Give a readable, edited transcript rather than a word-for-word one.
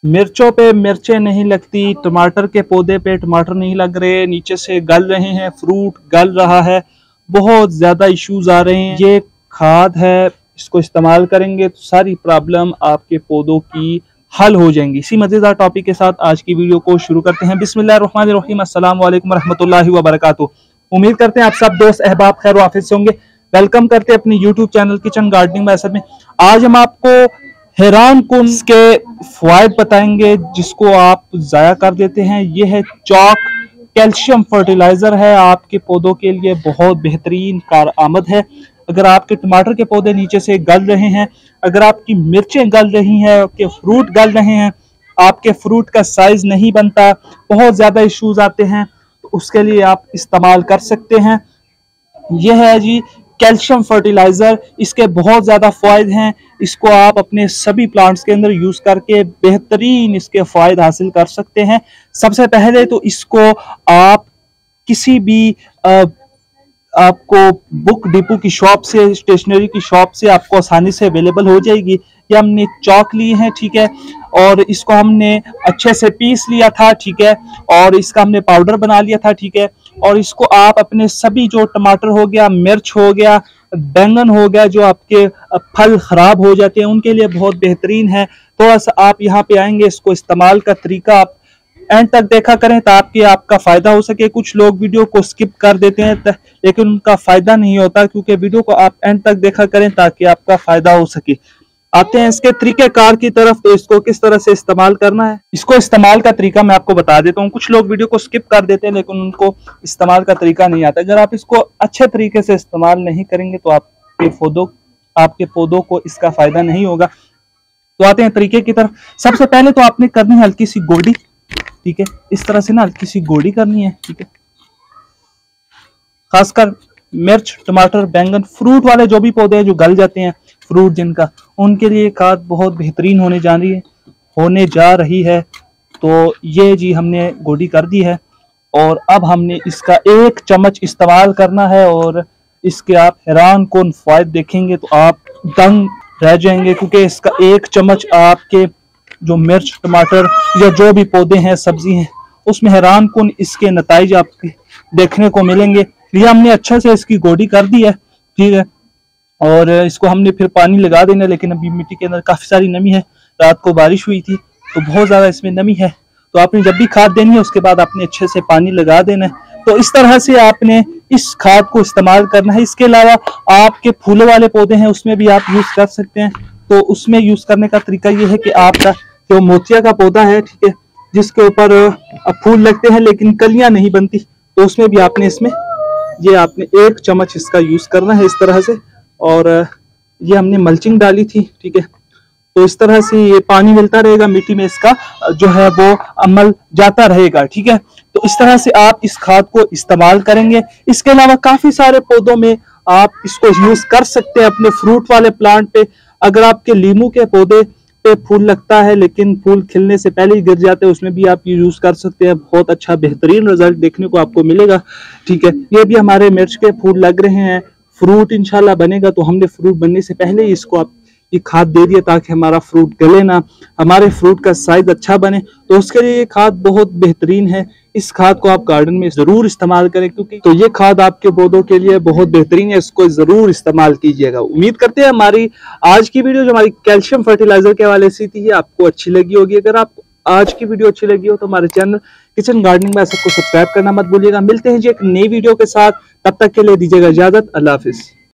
मिर्चों पे मिर्चें नहीं लगती, टमाटर के पौधे पे टमाटर नहीं लग रहे, नीचे से गल रहे हैं, फ्रूट गल रहा है, बहुत ज्यादा इश्यूज आ रहे हैं। ये खाद है, इसको इस्तेमाल करेंगे तो सारी प्रॉब्लम आपके पौधों की हल हो जाएंगी। इसी मजेदार टॉपिक के साथ आज की वीडियो को शुरू करते हैं। बिस्मिल्लाहिर्रहमानिर्रहीम, अस्सलाम वालेकुम रहमतुल्लाहि व बरकातुहू। उम्मीद करते हैं आप सब दोस्त अहबाब खैर वाफिज से होंगे। वेलकम करते हैं अपने YouTube channel kitchen gardening method में। आज हम आपको हैरान कुन के फायदे बताएंगे जिसको आप जाया कर देते हैं। यह है चॉक कैल्शियम फर्टिलाइजर है, आपके पौधों के लिए बहुत बेहतरीन कारआमद है। अगर आपके टमाटर के पौधे नीचे से गल रहे हैं, अगर आपकी मिर्चें गल रही हैं, आपके फ्रूट गल रहे हैं, आपके फ्रूट का साइज नहीं बनता, बहुत ज्यादा इश्यूज आते हैं, तो उसके लिए आप इस्तेमाल कर सकते हैं। यह है जी कैल्शियम फर्टिलाइजर। इसके बहुत ज्यादा फायदे हैं। इसको आप अपने सभी प्लांट्स के अंदर यूज करके बेहतरीन इसके फायदे हासिल कर सकते हैं। सबसे पहले तो इसको आप किसी भी आपको बुक डिपो की शॉप से, स्टेशनरी की शॉप से आपको आसानी से अवेलेबल हो जाएगी। ये हमने चॉक लिए हैं, ठीक है, और इसको हमने अच्छे से पीस लिया था, ठीक है, और इसका हमने पाउडर बना लिया था, ठीक है। और इसको आप अपने सभी जो टमाटर हो गया, मिर्च हो गया, बैंगन हो गया, जो आपके फल खराब हो जाते हैं उनके लिए बहुत बेहतरीन है। थोड़ा सा आप यहाँ पे आएंगे, इसको इस्तेमाल का तरीका आप एंड तक देखा करें ताकि आपका फायदा हो सके। कुछ लोग वीडियो को स्किप कर देते हैं लेकिन उनका फायदा नहीं होता, क्योंकि वीडियो को आप एंड तक देखा करें ताकि आपका फायदा हो सके। आते हैं इसके तरीकेकार की तरफ। तो इसको किस तरह से इस्तेमाल करना है, इसको इस्तेमाल का तरीका मैं आपको बता देता हूँ। कुछ लोग वीडियो को स्किप कर देते हैं लेकिन उनको इस्तेमाल का तरीका नहीं आता। अगर आप इसको अच्छे तरीके से इस्तेमाल नहीं करेंगे तो आपके पौधों को इसका फायदा नहीं होगा। तो आते हैं तरीके की तरफ। सबसे पहले तो आपने करनी है हल्की सी गोडी, ठीक है, इस तरह से ना हल्की सी गोडी करनी है, ठीक है। खासकर मिर्च, टमाटर, बैंगन, फ्रूट वाले जो भी पौधे हैं जो गल जाते हैं, फ्रूट जिनका, उनके लिए खाद बहुत बेहतरीन होने जा रही है। तो ये जी हमने गोडी कर दी है और अब हमने इसका 1 चम्मच इस्तेमाल करना है और इसके आप हैरान कुन फायदे देखेंगे तो आप दंग रह जाएंगे, क्योंकि इसका 1 चम्मच आपके जो मिर्च, टमाटर या जो भी पौधे हैं, सब्जी हैं, उसमें हैरान कुन इसके नताइज आपके देखने को मिलेंगे। ये हमने अच्छे से इसकी गोडी कर दी है, ठीक है, और इसको हमने फिर पानी लगा देना। लेकिन अभी मिट्टी के अंदर काफी सारी नमी है, रात को बारिश हुई थी तो बहुत ज्यादा इसमें नमी है। तो आपने जब भी खाद देनी है उसके बाद आपने अच्छे से पानी लगा देना है। तो इस तरह से आपने इस खाद को इस्तेमाल करना है। इसके अलावा आपके फूलों वाले पौधे हैं उसमें भी आप यूज कर सकते हैं। तो उसमें यूज करने का तरीका यह है कि आपका जो मोतिया का पौधा है, ठीक है, जिसके ऊपर फूल लगते हैं लेकिन कलियां नहीं बनती, तो उसमें भी आपने ये आपने 1 चम्मच इसका यूज करना है इस तरह से। और ये हमने मल्चिंग डाली थी, ठीक है, तो इस तरह से ये पानी मिलता रहेगा, मिट्टी में इसका जो है वो अमल जाता रहेगा, ठीक है। तो इस तरह से आप इस खाद को इस्तेमाल करेंगे। इसके अलावा काफी सारे पौधों में आप इसको यूज कर सकते हैं। अपने फ्रूट वाले प्लांट पे, अगर आपके लीमू के पौधे पे फूल लगता है लेकिन फूल खिलने से पहले ही गिर जाते हैं, उसमें भी आप ये यूज कर सकते हैं। बहुत अच्छा बेहतरीन रिजल्ट देखने को आपको मिलेगा, ठीक है। ये भी हमारे मिर्च के फूल लग रहे हैं, फ्रूट इंशाल्लाह बनेगा। तो हमने फ्रूट बनने से पहले ही इसको आप ये खाद दे दिया ताकि हमारा फ्रूट गले ना, हमारे फ्रूट का साइज अच्छा बने। तो उसके लिए ये खाद बहुत बेहतरीन है। इस खाद को आप गार्डन में जरूर इस्तेमाल करें, क्योंकि तो ये खाद आपके पौधों के लिए बहुत बेहतरीन है। इसको जरूर इस्तेमाल कीजिएगा। उम्मीद करते हैं हमारी आज की वीडियो जो हमारी कैल्शियम फर्टिलाइजर के हवाले से थी, आपको अच्छी लगी होगी। अगर आपको आज की वीडियो अच्छी लगी हो तो हमारे चैनल किचन गार्डनिंग मैथड को सब्सक्राइब करना मत भूलिएगा। मिलते हैं जी एक नई वीडियो के साथ, तब तक के लिए दीजिएगा इजाजत। अल्लाह हाफिज।